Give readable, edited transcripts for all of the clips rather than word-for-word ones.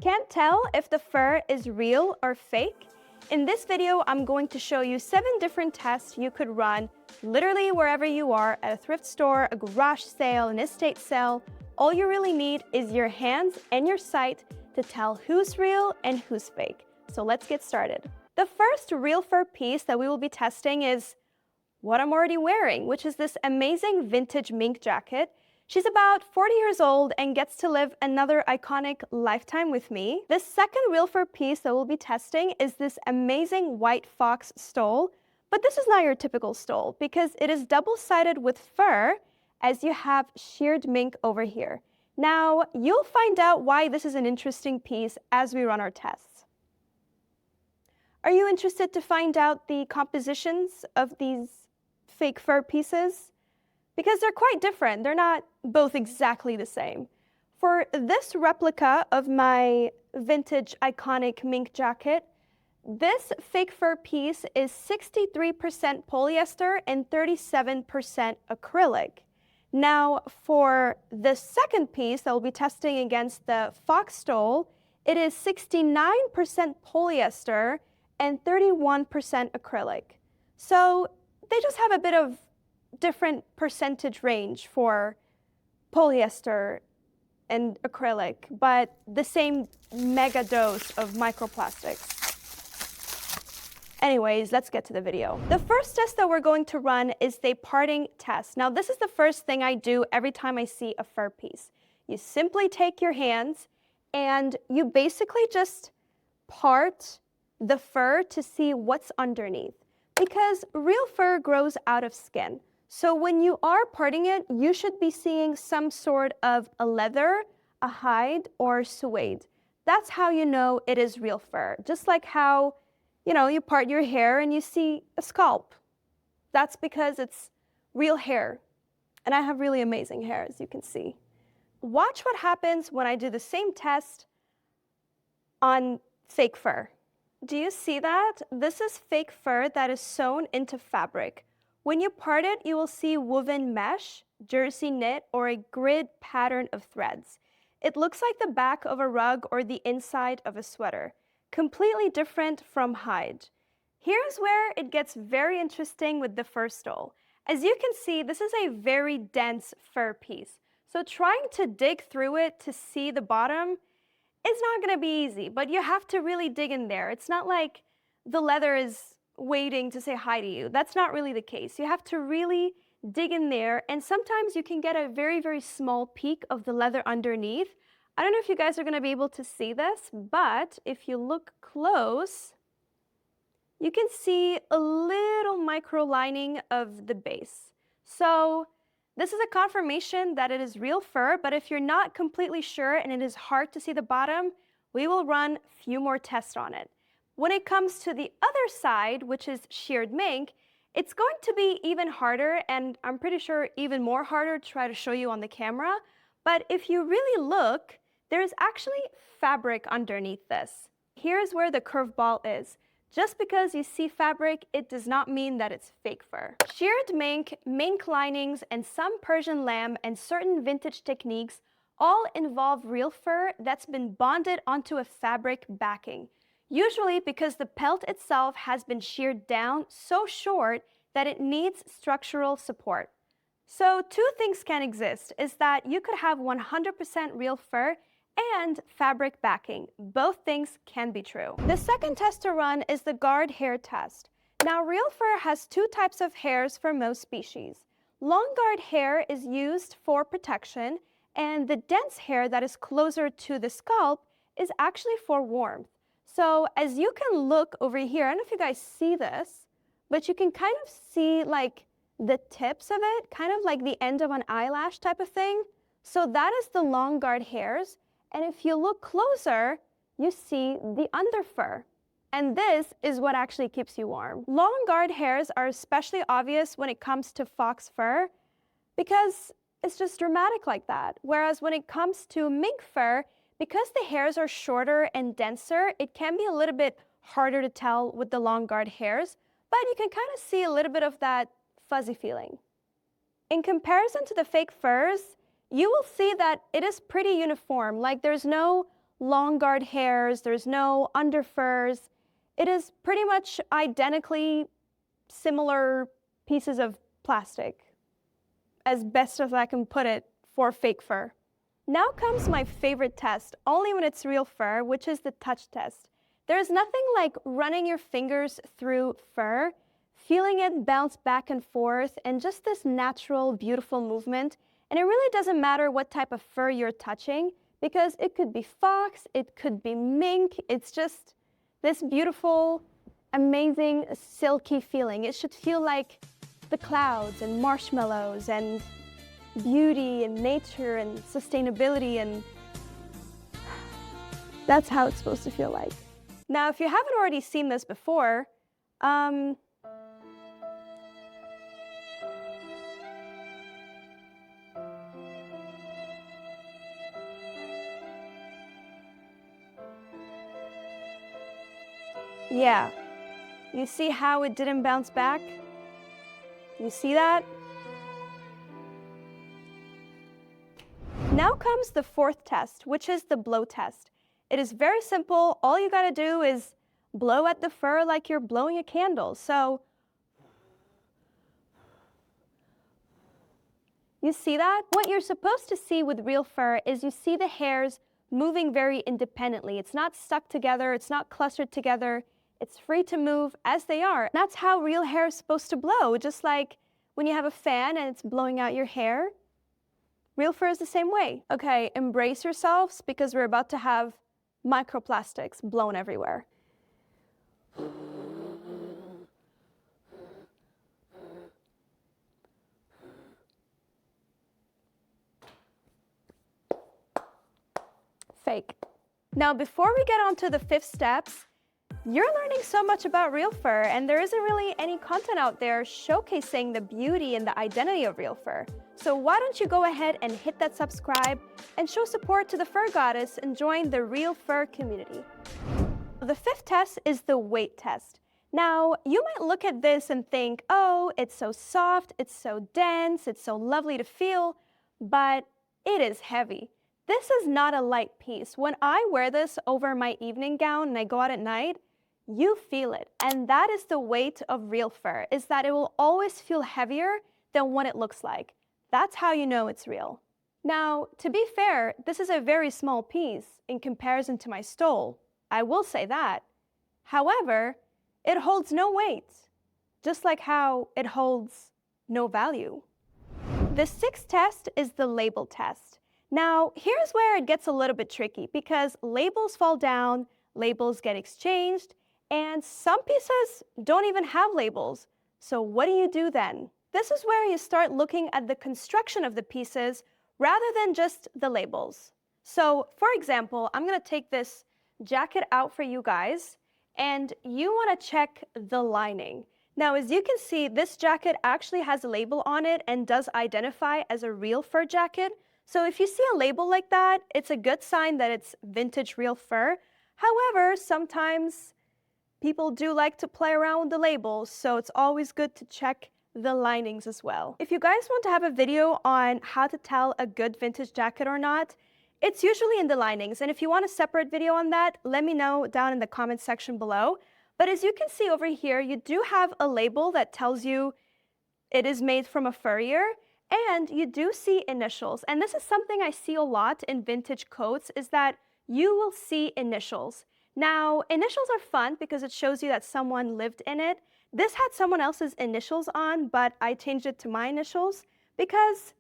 Can't tell if the fur is real or fake? In this video, I'm going to show you 7 different tests you could run literally wherever you are, at a thrift store, a garage sale, an estate sale. All you really need is your hands and your sight to tell who's real and who's fake. So let's get started. The first real fur piece that we will be testing is what I'm already wearing, which is this amazing vintage mink jacket. She's about 40 years old and gets to live another iconic lifetime with me. The second real fur piece that we'll be testing is this amazing white fox stole. But this is not your typical stole because it is double-sided with fur, as you have sheared mink over here. Now, you'll find out why this is an interesting piece as we run our tests. Are you interested to find out the compositions of these fake fur pieces? Because they're quite different. They're not both exactly the same. For this replica of my vintage iconic mink jacket, this fake fur piece is 63% polyester and 37% acrylic. Now, for the second piece that we'll be testing against the fox stole, it is 69% polyester and 31% acrylic. So they just have a bit of different percentage range for polyester and acrylic, but the same mega dose of microplastics. Anyways, let's get to the video. The first test that we're going to run is the parting test. Now, this is the first thing I do every time I see a fur piece. You simply take your hands and you basically just part the fur to see what's underneath, because real fur grows out of skin. So when you are parting it, you should be seeing some sort of a leather, a hide, or suede. That's how you know it is real fur. Just like how, you part your hair and you see a scalp. That's because it's real hair. And I have really amazing hair, as you can see. Watch what happens when I do the same test on fake fur. Do you see that? This is fake fur that is sewn into fabric. When you part it, you will see woven mesh, jersey knit, or a grid pattern of threads. It looks like the back of a rug or the inside of a sweater. Completely different from hide. Here's where it gets very interesting with the fur stole. As you can see, this is a very dense fur piece. So trying to dig through it to see the bottom is not going to be easy, but you have to really dig in there. It's not like the leather is waiting to say hi to you. That's not really the case. You have to really dig in there, and sometimes you can get a very, very small peek of the leather underneath. I don't know if you guys are going to be able to see this, but if you look close, you can see a little micro lining of the base. So this is a confirmation that it is real fur, but if you're not completely sure and it is hard to see the bottom, we will run a few more tests on it. When it comes to the other side, which is sheared mink, it's going to be even harder, and I'm pretty sure even more harder to try to show you on the camera. But if you really look, there's actually fabric underneath this. Here's where the curveball is. Just because you see fabric, it does not mean that it's fake fur. Sheared mink, mink linings, and some Persian lamb and certain vintage techniques all involve real fur that's been bonded onto a fabric backing. Usually because the pelt itself has been sheared down so short that it needs structural support. So 2 things can exist, is that you could have 100% real fur and fabric backing. Both things can be true. The second test to run is the guard hair test. Now, real fur has 2 types of hairs for most species. Long guard hair is used for protection, and the dense hair that is closer to the scalp is actually for warmth. So as you can look over here, I don't know if you guys see this, but you can kind of see like the tips of it, kind of like the end of an eyelash type of thing. So that is the long guard hairs. And if you look closer, you see the under fur. And this is what actually keeps you warm. Long guard hairs are especially obvious when it comes to fox fur because it's just dramatic like that. Whereas when it comes to mink fur, because the hairs are shorter and denser, it can be a little bit harder to tell with the long guard hairs, but you can kind of see a little bit of that fuzzy feeling. In comparison to the fake furs, you will see that it is pretty uniform. Like there's no long guard hairs, there's no underfurs. It is pretty much identically similar pieces of plastic, as best as I can put it, for fake fur. Now comes my favorite test, only when it's real fur, which is the touch test. There's nothing like running your fingers through fur, feeling it bounce back and forth, and just this natural, beautiful movement. And it really doesn't matter what type of fur you're touching, because it could be fox, it could be mink. It's just this beautiful, amazing, silky feeling. It should feel like the clouds and marshmallows and beauty and nature and sustainability, and that's how it's supposed to feel like. Now, if you haven't already seen this before, yeah, you see how it didn't bounce back? You see that? Now comes the fourth test, which is the blow test. It is very simple. All you gotta do is blow at the fur like you're blowing a candle. So, you see that? What you're supposed to see with real fur is you see the hairs moving very independently. It's not stuck together, it's not clustered together. It's free to move as they are. That's how real hair is supposed to blow, just like when you have a fan and it's blowing out your hair. Real fur is the same way. Okay, embrace yourselves because we're about to have microplastics blown everywhere. Fake. Now, before we get on to the fifth steps, you're learning so much about real fur, and there isn't really any content out there showcasing the beauty and the identity of real fur. So why don't you go ahead and hit that subscribe and show support to the fur goddess and join the real fur community. The fifth test is the weight test. Now, you might look at this and think, oh, it's so soft, it's so dense, it's so lovely to feel, but it is heavy. This is not a light piece. When I wear this over my evening gown and I go out at night, you feel it. And that is the weight of real fur, is that it will always feel heavier than what it looks like. That's how you know it's real. Now, to be fair, this is a very small piece in comparison to my stole. I will say that. However, it holds no weight, just like how it holds no value. The sixth test is the label test. Now, here's where it gets a little bit tricky because labels fall down, labels get exchanged, and some pieces don't even have labels. So what do you do then? This is where you start looking at the construction of the pieces rather than just the labels. So, for example, I'm going to take this jacket out for you guys, and you want to check the lining. Now, as you can see, this jacket actually has a label on it and does identify as a real fur jacket. So if you see a label like that, it's a good sign that it's vintage real fur. However, sometimes people do like to play around with the labels, so it's always good to check the linings as well. If you guys want to have a video on how to tell a good vintage jacket or not, it's usually in the linings. And if you want a separate video on that, let me know down in the comment section below. But as you can see over here, you do have a label that tells you it is made from a furrier. And you do see initials. And this is something I see a lot in vintage coats, is that you will see initials. Now, initials are fun because it shows you that someone lived in it. This had someone else's initials on, but I changed it to my initials because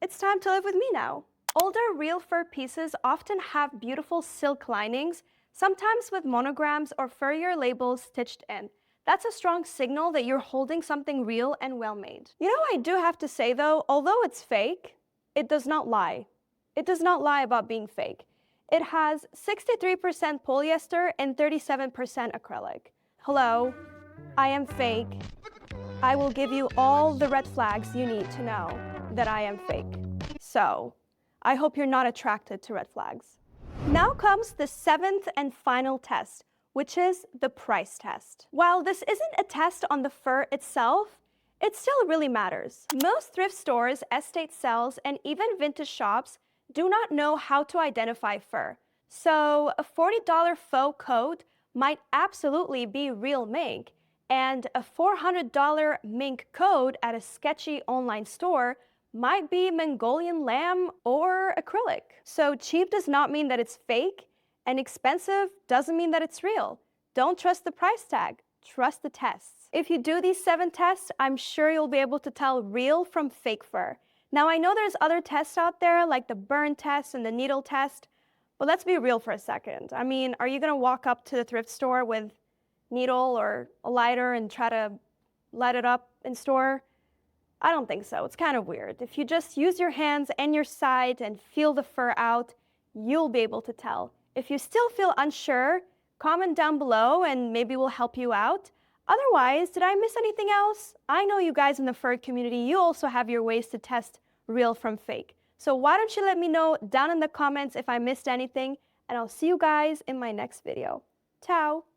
it's time to live with me now. Older real fur pieces often have beautiful silk linings, sometimes with monograms or furrier labels stitched in. That's a strong signal that you're holding something real and well-made. You know, I do have to say though, although it's fake, it does not lie. It does not lie about being fake. It has 63% polyester and 37% acrylic. Hello, I am fake. I will give you all the red flags you need to know that I am fake. So, I hope you're not attracted to red flags. Now comes the seventh and final test, which is the price test. While this isn't a test on the fur itself, it still really matters. Most thrift stores, estate sales, and even vintage shops do not know how to identify fur. So a $40 faux coat might absolutely be real mink, and a $400 mink coat at a sketchy online store might be Mongolian lamb or acrylic. So cheap does not mean that it's fake, and expensive doesn't mean that it's real. Don't trust the price tag, trust the tests. If you do these 7 tests, I'm sure you'll be able to tell real from fake fur. Now I know there's other tests out there like the burn test and the needle test, but let's be real for a second. I mean, are you gonna walk up to the thrift store with needle or a lighter and try to light it up in store? I don't think so. It's kind of weird. If you just use your hands and your sight and feel the fur out, you'll be able to tell. If you still feel unsure, comment down below and maybe we'll help you out. Otherwise, did I miss anything else? I know you guys in the fur community, you also have your ways to test real from fake. So why don't you let me know down in the comments if I missed anything, and I'll see you guys in my next video. Ciao!